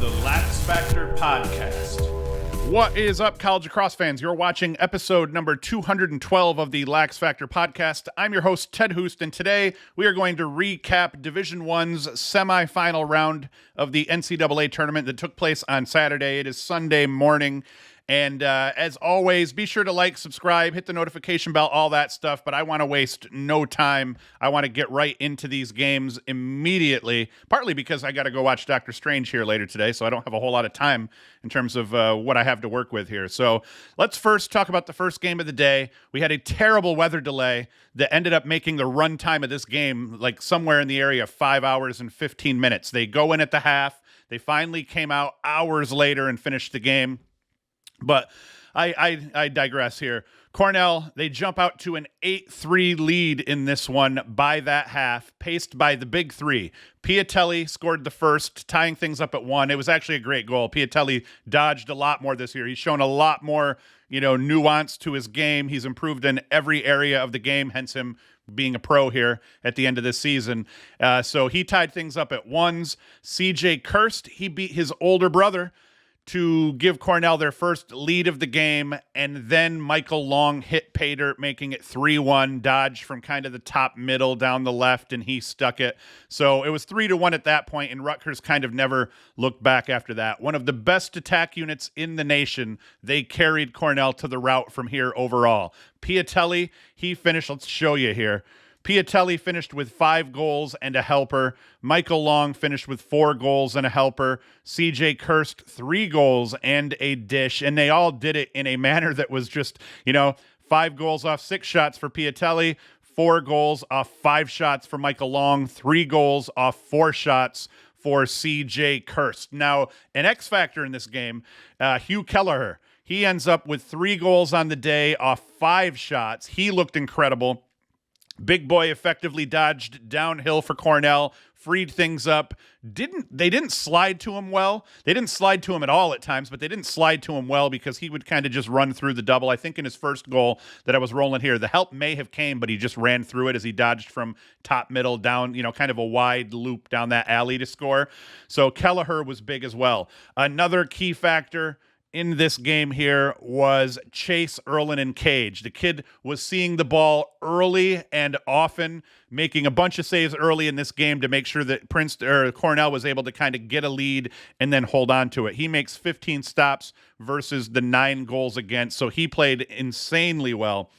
the LaxFactor podcast. What is up, college lacrosse fans? You're watching episode number 212 of the LaxFactor podcast. I'm your host, Ted Hoost, and today we are going to recap Division I's semifinal round of the NCAA tournament that took place on Saturday. It is Sunday morning. And as always, be sure to like, subscribe, hit the notification bell, all that stuff. But I want to waste no time. I want to get right into these games immediately, partly because I got to go watch Doctor Strange here later today, so I don't have a whole lot of time in terms of what I have to work with here. So let's first talk about the first game of the day. We had a terrible weather delay that ended up making the run time of this game like somewhere in the area of 5 hours and 15 minutes. They go in at the half. They finally came out hours later and finished the game. But I digress here. Cornell, they jump out to an 8-3 lead in this one by that half, paced by the big three. Piatelli scored the first, tying things up at 1. It was actually a great goal. Piatelli dodged a lot more this year. He's shown a lot more, nuance to his game. He's improved in every area of the game, hence him being a pro here at the end of this season. So he tied things up at 1s. CJ Kirst, he beat his older brother to give Cornell their first lead of the game, and then Michael Long hit Pater, making it 3-1, dodge from kind of the top middle down the left, and he stuck it. So it was 3-1 at that point, and Rutgers kind of never looked back after that. One of the best attack units in the nation. They carried Cornell to the rout from here overall. Piatelli, he finished, let's show you here. Piatelli finished with 5 goals and a helper. Michael Long finished with 4 goals and a helper. CJ Kirst, 3 goals and a dish. And they all did it in a manner that was just, 5 goals off 6 shots for Piatelli, 4 goals off 5 shots for Michael Long, 3 goals off 4 shots for CJ Kirst. Now, an X factor in this game, Hugh Kelleher, he ends up with 3 goals on the day off 5 shots. He looked incredible. Big boy effectively dodged downhill for Cornell, freed things up. They didn't slide to him well. They didn't slide to him at all at times, but they didn't slide to him well because he would kind of just run through the double. I think in his first goal that I was rolling here, the help may have came, but he just ran through it as he dodged from top middle down, kind of a wide loop down that alley to score. So Kelleher was big as well. Another key factor in this game here was Chase Erlin and Cage. The kid was seeing the ball early and often, making a bunch of saves early in this game to make sure that Cornell was able to kind of get a lead and then hold on to it. He makes 15 stops versus the 9 goals against, so he played insanely well.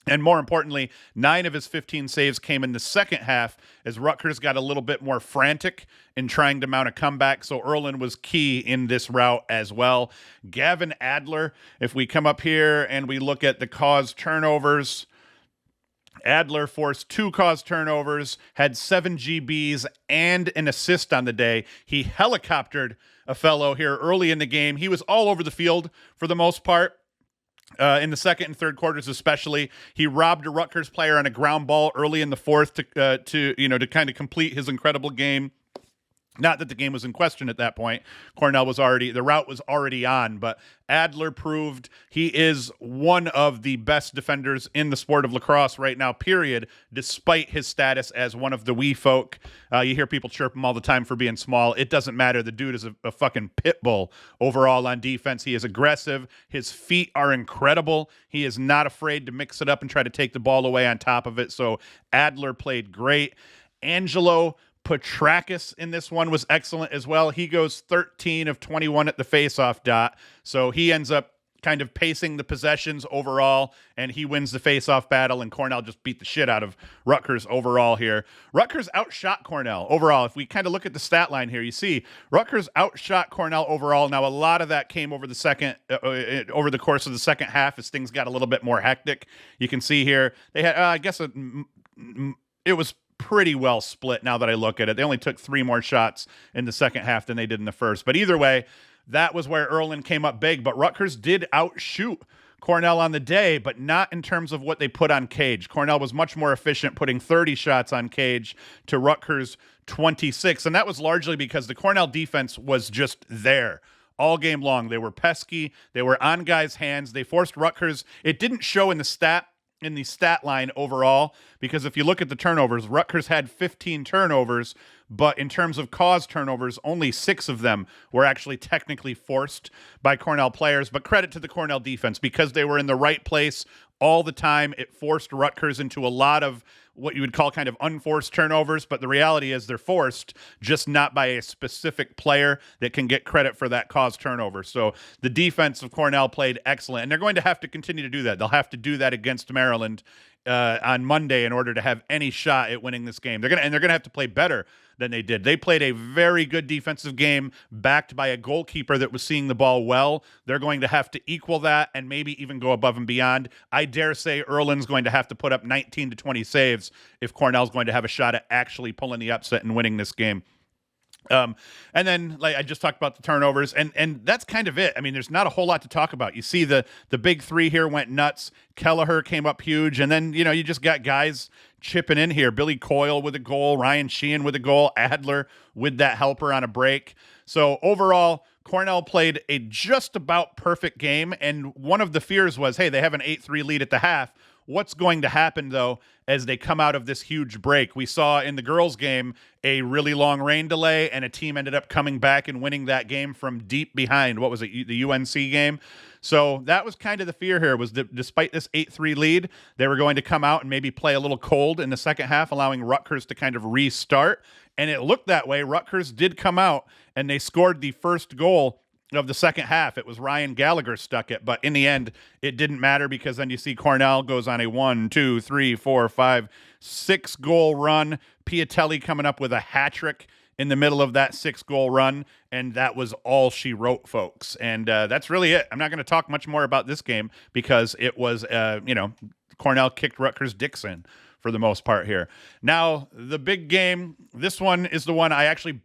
And more importantly, 9 of his 15 saves came in the second half as Rutgers got a little bit more frantic in trying to mount a comeback. So Erlin was key in this route as well. Gavin Adler, if we come up here and we look at the caused turnovers, Adler forced 2 caused turnovers, had 7 GBs and an assist on the day. He helicoptered a fellow here early in the game. He was all over the field for the most part. In the second and third quarters, especially, he robbed a Rutgers player on a ground ball early in the fourth to kind of complete his incredible game. Not that the game was in question at that point. The route was already on, but Adler proved he is one of the best defenders in the sport of lacrosse right now, period, despite his status as one of the wee folk. You hear people chirp him all the time for being small. It doesn't matter. The dude is a fucking pit bull overall on defense. He is aggressive. His feet are incredible. He is not afraid to mix it up and try to take the ball away on top of it. So Adler played great. Angelo Petrakis in this one was excellent as well. He goes 13 of 21 at the faceoff dot. So he ends up kind of pacing the possessions overall, and he wins the faceoff battle, and Cornell just beat the shit out of Rutgers overall here. Rutgers outshot Cornell overall. If we kind of look at the stat line here, you see Rutgers outshot Cornell overall. Now, a lot of that came over the course of the second half as things got a little bit more hectic. You can see here, they had, it was pretty well split now that I look at it. They only took 3 more shots in the second half than they did in the first. But either way, that was where Erlin came up big. But Rutgers did outshoot Cornell on the day, but not in terms of what they put on Cage. Cornell was much more efficient, putting 30 shots on Cage to Rutgers 26. And that was largely because the Cornell defense was just there all game long. They were pesky. They were on guys' hands. They forced Rutgers. It didn't show in the stat line overall, because if you look at the turnovers, Rutgers had 15 turnovers, but in terms of caused turnovers, only 6 of them were actually technically forced by Cornell players. But credit to the Cornell defense, because they were in the right place all the time. It forced Rutgers into a lot of what you would call kind of unforced turnovers, but the reality is they're forced, just not by a specific player that can get credit for that caused turnover. So the defense of Cornell played excellent, and they're going to have to continue to do that. They'll have to do that against Maryland on Monday in order to have any shot at winning this game. They're gonna have to play better than they did. They played a very good defensive game backed by a goalkeeper that was seeing the ball well. They're going to have to equal that and maybe even go above and beyond. I dare say Erlin's going to have to put up 19 to 20 saves if Cornell's going to have a shot at actually pulling the upset and winning this game. And then, like I just talked about the turnovers, and that's kind of it. I mean, there's not a whole lot to talk about. You see the big 3 here went nuts. Kelleher came up huge, and then, you just got guys chipping in here. Billy Coyle with a goal, Ryan Sheehan with a goal, Adler with that helper on a break. So overall, Cornell played a just about perfect game, and one of the fears was, hey, they have an 8-3 lead at the half. What's going to happen, though, as they come out of this huge break? We saw in the girls' game a really long rain delay, and a team ended up coming back and winning that game from deep behind. What was it, the UNC game? So that was kind of the fear here, was that despite this 8-3 lead, they were going to come out and maybe play a little cold in the second half, allowing Rutgers to kind of restart. And it looked that way. Rutgers did come out, and they scored the first goal of the second half. It was Ryan Gallagher stuck it, but in the end, it didn't matter, because then you see Cornell goes on a 1, 2, 3, 4, 5, 6 goal run. Piatelli coming up with a hat trick in the middle of that 6 goal run, and that was all she wrote, folks. And that's really it. I'm not going to talk much more about this game, because it was, Cornell kicked Rutgers' dicks in for the most part here. Now, the big game, this one is the one I actually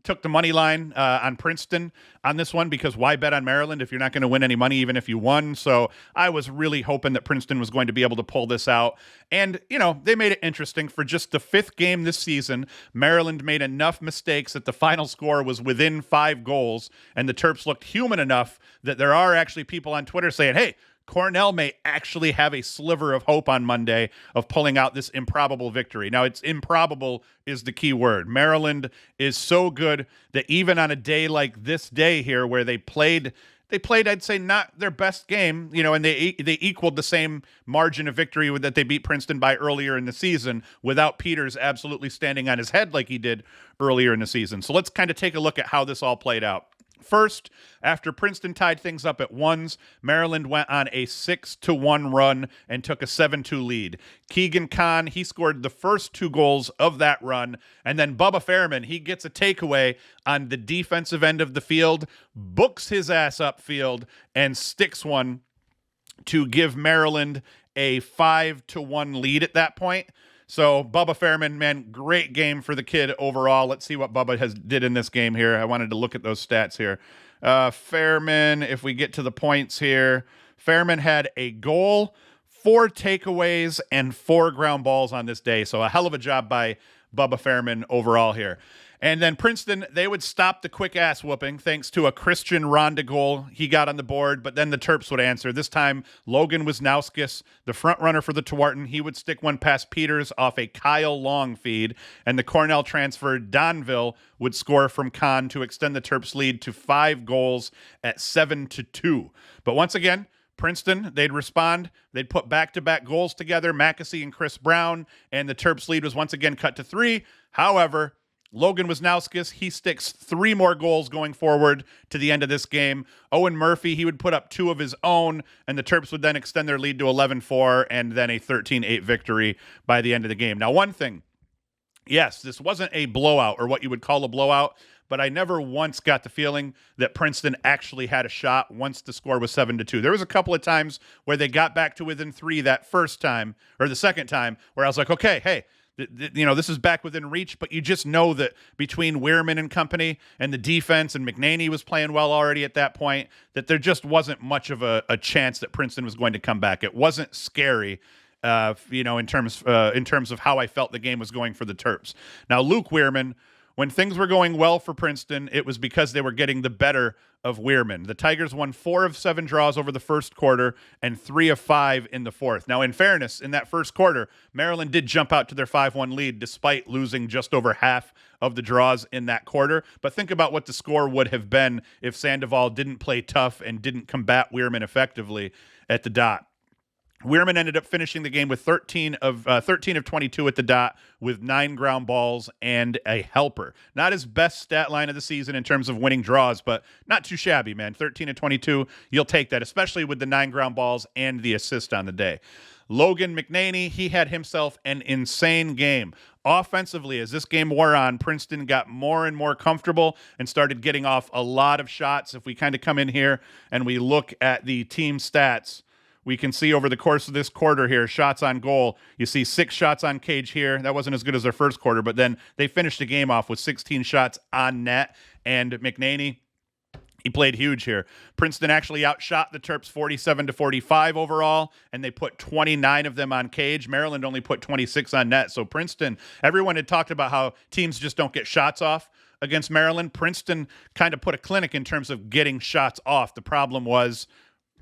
took the money line on Princeton on this one, because why bet on Maryland if you're not going to win any money, even if you won? So I was really hoping that Princeton was going to be able to pull this out. And, they made it interesting. For just the 5th game this season, Maryland made enough mistakes that the final score was within 5 goals, and the Terps looked human enough that there are actually people on Twitter saying, hey, Cornell may actually have a sliver of hope on Monday of pulling out this improbable victory. Now, it's improbable is the key word. Maryland is so good that even on a day like this day here, where they played, I'd say, not their best game, and they equaled the same margin of victory that they beat Princeton by earlier in the season, without Peters absolutely standing on his head like he did earlier in the season. So let's kind of take a look at how this all played out. First, after Princeton tied things up at 1s, Maryland went on a 6-1 run and took a 7-2 lead. Keegan Khan, he scored the first 2 goals of that run, and then Bubba Fairman, he gets a takeaway on the defensive end of the field, books his ass upfield, and sticks one to give Maryland a 5-1 lead at that point. So Bubba Fairman, man, great game for the kid overall. Let's see what Bubba did in this game here. I wanted to look at those stats here. Fairman, if we get to the points here, Fairman had a goal, 4 takeaways, and 4 ground balls on this day. So a hell of a job by Bubba Fairman overall here. And then Princeton, they would stop the quick ass whooping thanks to a Christian Ronda goal he got on the board, but then the Terps would answer. This time, Logan Wisnauskas, the front runner for the Tewaaraton, he would stick one past Peters off a Kyle Long feed, and the Cornell transfer Donville would score from Khan to extend the Terps lead to 5 goals at 7-2. But once again, Princeton, they'd respond. They'd put back-to-back goals together, Mackesy and Chris Brown, and the Terps lead was once again cut to 3. However, Logan Wisnauskas, he sticks 3 more goals going forward to the end of this game. Owen Murphy, he would put up 2 of his own, and the Terps would then extend their lead to 11-4 and then a 13-8 victory by the end of the game. Now, one thing, yes, this wasn't a blowout or what you would call a blowout, but I never once got the feeling that Princeton actually had a shot once the score was 7-2. There was a couple of times where they got back to within 3 that first time, or the second time, where I was like, okay, hey, this is back within reach, but you just know that between Weirman and company and the defense, and McNaney was playing well already at that point, that there just wasn't much of a chance that Princeton was going to come back. It wasn't scary, in terms of how I felt the game was going for the Terps. Now, Luke Weirman When things were going well for Princeton, it was because they were getting the better of Weirman. The Tigers won 4 of 7 draws over the first quarter and 3 of 5 in the fourth. Now, in fairness, in that first quarter, Maryland did jump out to their 5-1 lead despite losing just over half of the draws in that quarter. But think about what the score would have been if Sandoval didn't play tough and didn't combat Weirman effectively at the dot. Weirman ended up finishing the game with 13 of 22 at the dot with 9 ground balls and a helper. Not his best stat line of the season in terms of winning draws, but not too shabby, man. 13 of 22, you'll take that, especially with the 9 ground balls and the assist on the day. Logan McNaney, he had himself an insane game. Offensively, as this game wore on, Princeton got more and more comfortable and started getting off a lot of shots. If we kind of come in here and we look at the team stats, we can see over the course of this quarter here, shots on goal. You see 6 shots on cage here. That wasn't as good as their first quarter, but then they finished the game off with 16 shots on net. And McNaney, he played huge here. Princeton actually outshot the Terps 47-45 overall, and they put 29 of them on cage. Maryland only put 26 on net. So Princeton, everyone had talked about how teams just don't get shots off against Maryland. Princeton kind of put a clinic in terms of getting shots off. The problem was,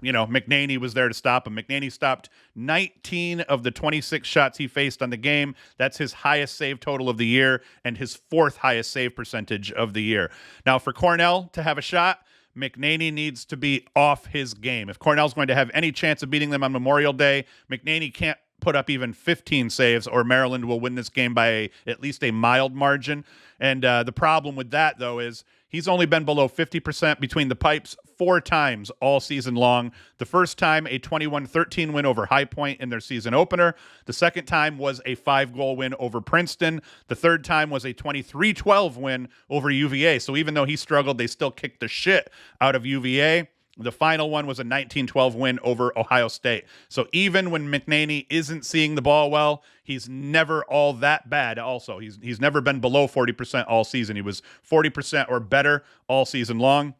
McNaney was there to stop him. McNaney stopped 19 of the 26 shots he faced on the game. That's his highest save total of the year and his 4th highest save percentage of the year. Now, for Cornell to have a shot, McNaney needs to be off his game. If Cornell's going to have any chance of beating them on Memorial Day, McNaney can't put up even 15 saves or Maryland will win this game by at least a mild margin. And the problem with that, though, is he's only been below 50% between the pipes 4 times all season long. The first time, a 21-13 win over High Point in their season opener. The second time was a 5-goal win over Princeton. The third time was a 23-12 win over UVA. So even though he struggled, they still kicked the shit out of UVA. The final one was a 19-12 win over Ohio State. So even when McNaney isn't seeing the ball well, he's never all that bad also. He's never been below 40% all season. He was 40% or better all season long.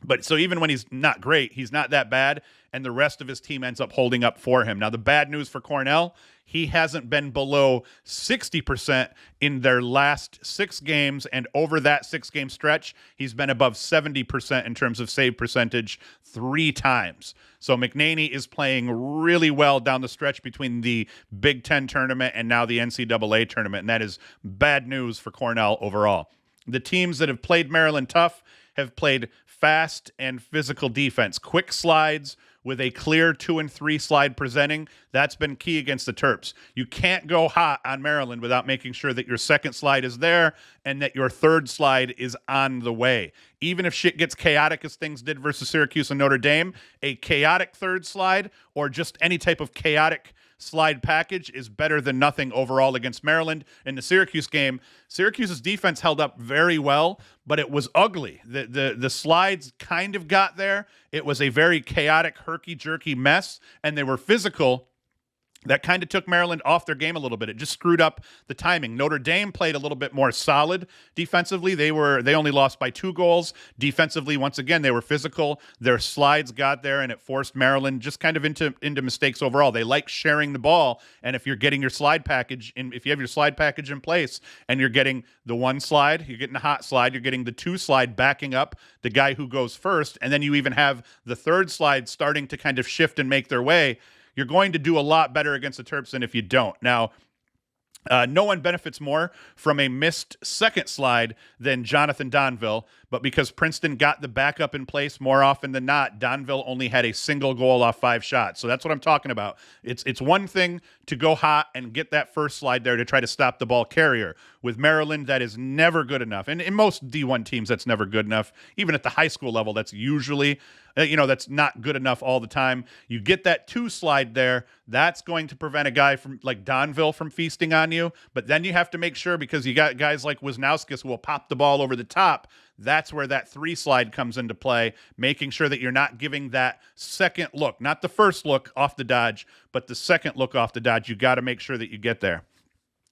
But so even when he's not great, he's not that bad, and the rest of his team ends up holding up for him. Now, the bad news for Cornell, he hasn't been below 60% in their last 6 games, and over that 6-game stretch, he's been above 70% in terms of save percentage 3 times. So McNaney is playing really well down the stretch between the Big Ten tournament and now the NCAA tournament, and that is bad news for Cornell overall. The teams that have played Maryland tough have played fast and physical defense. Quick slides with a clear 2 and 3 slide presenting. That's been key against the Terps. You can't go hot on Maryland without making sure that your second slide is there and that your third slide is on the way. Even if shit gets chaotic as things did versus Syracuse and Notre Dame, a chaotic third slide or just any type of chaotic slide package is better than nothing overall against Maryland. In the Syracuse game, Syracuse's defense held up very well, but it was ugly. The slides kind of got there. It was a very chaotic, herky-jerky mess, and they were physical. That kind of took Maryland off their game a little bit. It just screwed up the timing. Notre Dame played a little bit more solid defensively. They only lost by 2 goals. Defensively, once again, they were physical. Their slides got there, and it forced Maryland just kind of into mistakes overall. They like sharing the ball, and if you're getting your slide package, if you have your slide package in place, and you're getting the 1 slide, you're getting a hot slide, you're getting the 2 slide backing up the guy who goes first, and then you even have the 3rd slide starting to kind of shift and make their way, you're going to do a lot better against the Terps than if you don't. Now, no one benefits more from a missed second slide than Jonathan Donville, but because Princeton got the backup in place more often than not, Donville only had a single goal off 5 shots. So that's what I'm talking about. It's one thing to go hot and get that first slide there to try to stop the ball carrier. With Maryland, that is never good enough. And in most D1 teams, that's never good enough. Even at the high school level, that's usually, that's not good enough all the time. You get that 2 slide there, that's going to prevent a guy from like Donville from feasting on you. But then you have to make sure, because you got guys like Wisnauskas who will pop the ball over the top. That's where that 3 slide comes into play, making sure that you're not giving that second look, not the first look off the dodge, but the second look off the dodge. You got to make sure that you get there.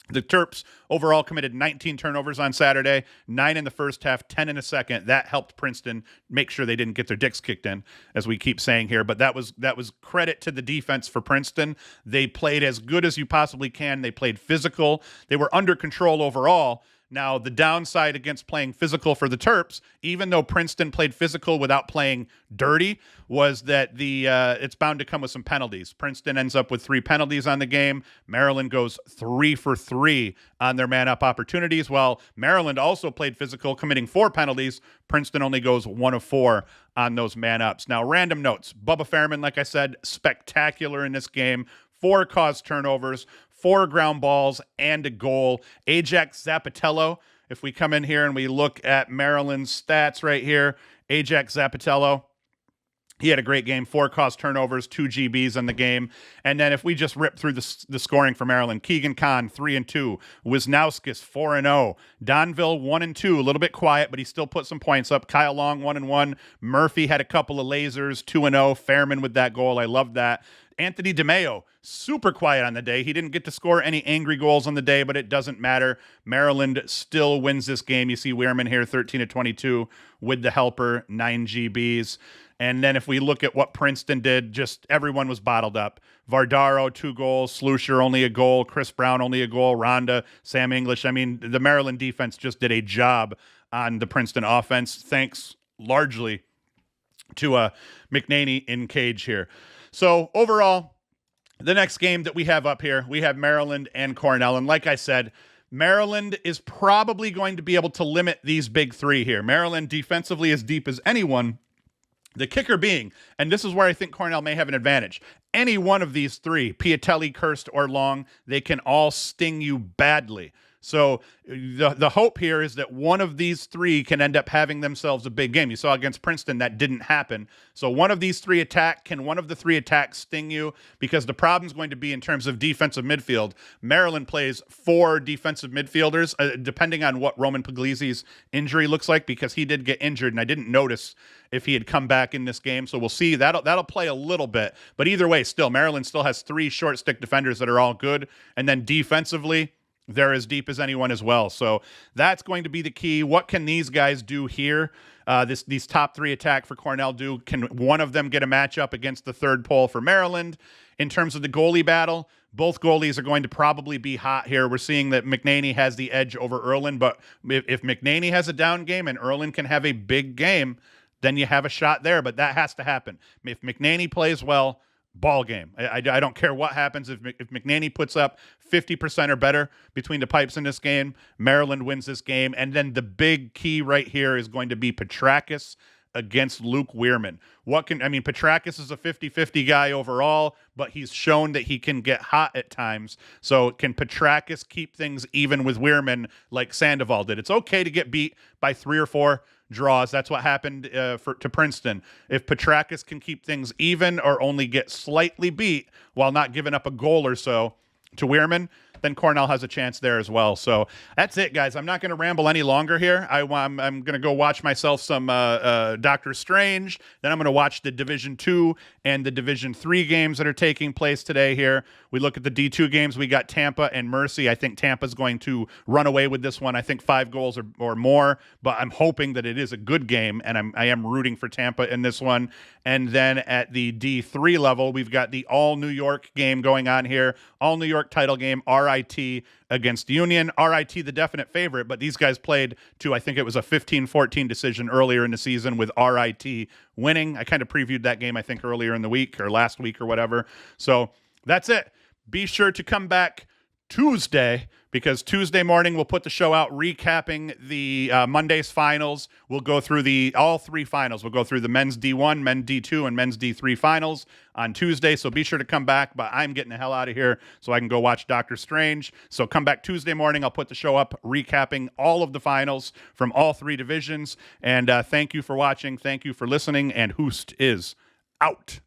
The Terps overall committed 19 turnovers on Saturday, 9 in the first half, 10 in the second. That helped Princeton make sure they didn't get their dicks kicked in, as we keep saying here. But that was credit to the defense for Princeton. They played as good as you possibly can. They played physical. They were under control overall. Now, the downside against playing physical for the Terps, even though Princeton played physical without playing dirty, was that it's bound to come with some penalties. Princeton ends up with 3 penalties on the game. Maryland goes 3 for 3 on their man-up opportunities, while Maryland also played physical, committing 4 penalties. Princeton only goes 1 of 4 on those man-ups. Now, random notes. Bubba Fairman, like I said, spectacular in this game. 4 caused turnovers, 4 ground balls, and a goal. Ajax Zapatello, if we come in here and we look at Maryland's stats right here, Ajax Zapatello, he had a great game, 4 caused turnovers, 2 GBs in the game. And then if we just rip through the scoring for Maryland, Keegan Khan, 3-2, Wisnauskas, 4-0, Donville, 1-2, a little bit quiet, but he still put some points up. Kyle Long, 1-1, Murphy had a couple of lasers, 2-0, Fairman with that goal, I love that. Anthony DeMeo, super quiet on the day. He didn't get to score any angry goals on the day, but it doesn't matter. Maryland still wins this game. You see Weirman here, 13-22 with the helper, 9 GBs. And then if we look at what Princeton did, just everyone was bottled up. Vardaro, 2 goals. Slusher, only a goal. Chris Brown, only a goal. Ronda, Sam English. I mean, the Maryland defense just did a job on the Princeton offense, thanks largely to McNaney in cage here. So overall, the next game that we have up here, we have Maryland and Cornell. And like I said, Maryland is probably going to be able to limit these big 3 here. Maryland defensively as deep as anyone. The kicker being, and this is where I think Cornell may have an advantage, any one of these 3, Piatelli, Kirst, or Long, they can all sting you badly. So the hope here is that one of these 3 can end up having themselves a big game. You saw against Princeton that didn't happen. So one of these 3 can one of the 3 attacks sting you? Because the problem's going to be in terms of defensive midfield. Maryland plays 4 defensive midfielders, depending on what Roman Puglisi's injury looks like, because he did get injured, and I didn't notice if he had come back in this game. So we'll see. That'll play a little bit. But either way, still, Maryland still has 3 short stick defenders that are all good. And then defensively, they're as deep as anyone as well. So that's going to be the key. What can these guys do here? These top 3 attack for Cornell do. Can one of them get a matchup against the third pole for Maryland? In terms of the goalie battle, both goalies are going to probably be hot here. We're seeing that McNaney has the edge over Erlin, but if McNaney has a down game and Erlin can have a big game, then you have a shot there, but that has to happen. If McNaney plays well, ball game. I don't care what happens. If McNaney puts up 50% or better between the pipes in this game, Maryland wins this game. And then the big key right here is going to be Petrakis against Luke Weirman. Petrakis is a 50-50 guy overall, but he's shown that he can get hot at times. So can Petrakis keep things even with Weirman like Sandoval did? It's okay to get beat by 3 or 4 draws. That's what happened to Princeton. If Petrakis can keep things even or only get slightly beat while not giving up a goal or so to Weirman, then Cornell has a chance there as well. So that's it, guys. I'm not going to ramble any longer here. I'm going to go watch myself some Doctor Strange. Then I'm going to watch the Division 2 and the Division 3 games that are taking place today here. We look at the D2 games. We got Tampa and Mercy. I think Tampa's going to run away with this one. I think 5 goals or more, but I'm hoping that it is a good game, and I am rooting for Tampa in this one. And then at the D3 level, we've got the All-New York game going on here. All-New York title game, RIT against Union. RIT the definite favorite, but these guys played to, I think it was a 15-14 decision earlier in the season with RIT winning. I kind of previewed that game, I think, earlier in the week or last week or whatever. So that's it. Be sure to come back Tuesday, because Tuesday morning we'll put the show out recapping the Monday's finals. We'll go through all 3 finals. We'll go through the men's D1, men's D2, and men's D3 finals on Tuesday. So be sure to come back, but I'm getting the hell out of here so I can go watch Doctor Strange. So come back Tuesday morning. I'll put the show up recapping all of the finals from all 3 divisions. And thank you for watching. Thank you for listening. And Hoost is out.